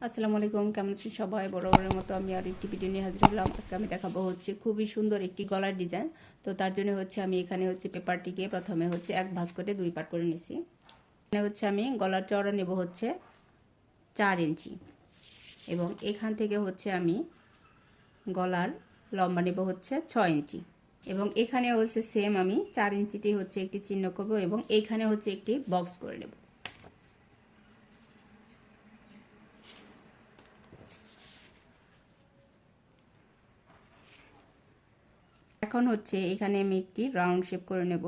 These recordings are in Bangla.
আসসালামু আলাইকুম, কেমন আছেন সবাই? বরাবরের মতো আমি আর একটি ভিডিও নিয়ে হাজির হলাম। আজকে আমি দেখাবো খুবই সুন্দর একটি গলার ডিজাইন। তো তার জন্য আমি এখানে পেপারটিকে প্রথমে এক ভাঁজ করে দুই পার্ট করে নিয়েছি। এখানে আমি গলার চওড়া নেব 4 ইঞ্চি এবং এখান থেকে আমি গলার লম্বা নেব 6 ইঞ্চি এবং এখানে সেম আমি 4 ইঞ্চিতেই একটি চিহ্ন করব এবং এইখানে একটি বক্স করে নেব। এখন এখানে আমি একটি রাউন্ড শেপ করে নেব।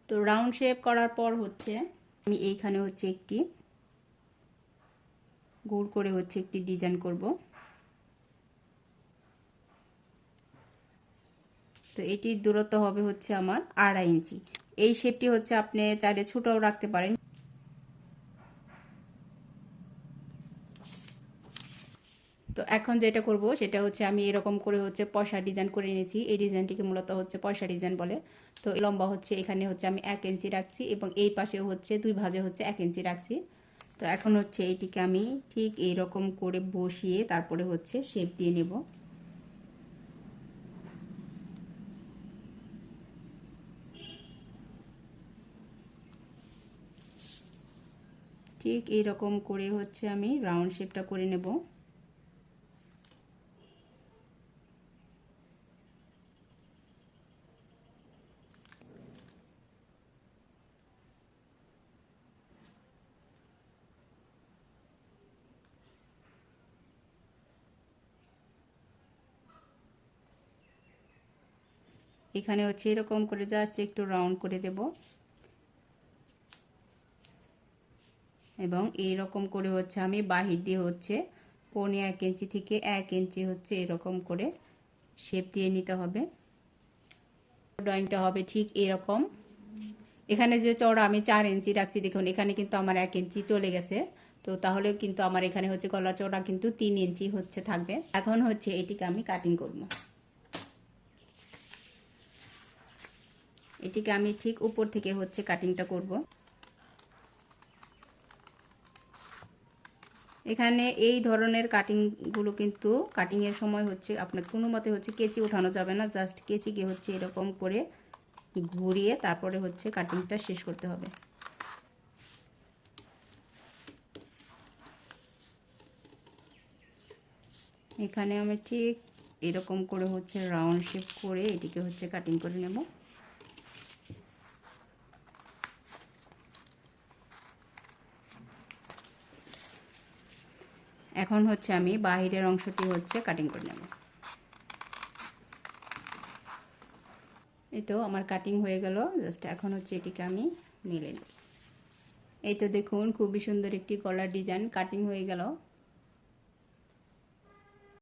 তো রাউন্ড শেপ করার পর আমি এইখানে একটি গোল করে একটি ডিজাইন করব। তো এটির দূরত্ব হবে আমার 2.5 ইঞ্চি। এই শেপটি আপনি চাইলে ছোটও রাখতে পারেন। তো এখন যেটা করব সেটা আমি এরকম করে পয়সা ডিজাইন করে নিয়েছি। এই ডিজাইনটিকে মূলত পয়সা ডিজাইন বলে। তো লম্বা এখানে আমি 1 ইঞ্চি রাখছি এবং এই পাশেও দুই ভাঁজে 1 ইঞ্চি রাখছি। তো এখন এইটিকে আমি ঠিক এইরকম করে বসিয়ে তারপরে শেপ দিয়ে নেব। ঠিক এইরকম করে আমি রাউন্ড শেপটা করে নেব। এখানে এরকম করে জাস্ট একটু রাউন্ড করে দেব এবং এইরকম করে আমি বাহির দিয়ে 1.5 ইঞ্চি থেকে 1 ইঞ্চি এরকম করে শেপ দিয়ে নিতে হবে। ড্রয়িংটা হবে ঠিক এরকম। এখানে যে চওড়া আমি 4 ইঞ্চি রাখছি, দেখুন এখানে কিন্তু আমার 1 ইঞ্চি চলে গেছে। তো তাহলে কিন্তু আমার এখানে গলার চওড়া কিন্তু 3 ইঞ্চি থাকবে। এখন এটিকে আমি কাটিং করব। এটিকে আমি ঠিক উপর থেকে কাটিংটা করব। এখানে এই ধরনের কাটিংগুলো কিন্তু কাটিংয়ের সময় আপনার কোনো মতে কেচি উঠানো যাবে না। জাস্ট কেচিকে এরকম করে ঘুরিয়ে তারপরে কাটিংটা শেষ করতে হবে। এখানে আমি ঠিক এরকম করে রাউন্ড শেপ করে এটিকে কাটিং করে নেব। এখন আমি বাহিরের অংশটি কাটিং করে নেব। এই তো আমার কাটিং হয়ে গেল। জাস্ট এখন এটিকে আমি মিলে নেব। এই তো দেখুন খুবই সুন্দর একটি গলার ডিজাইন কাটিং হয়ে গেল।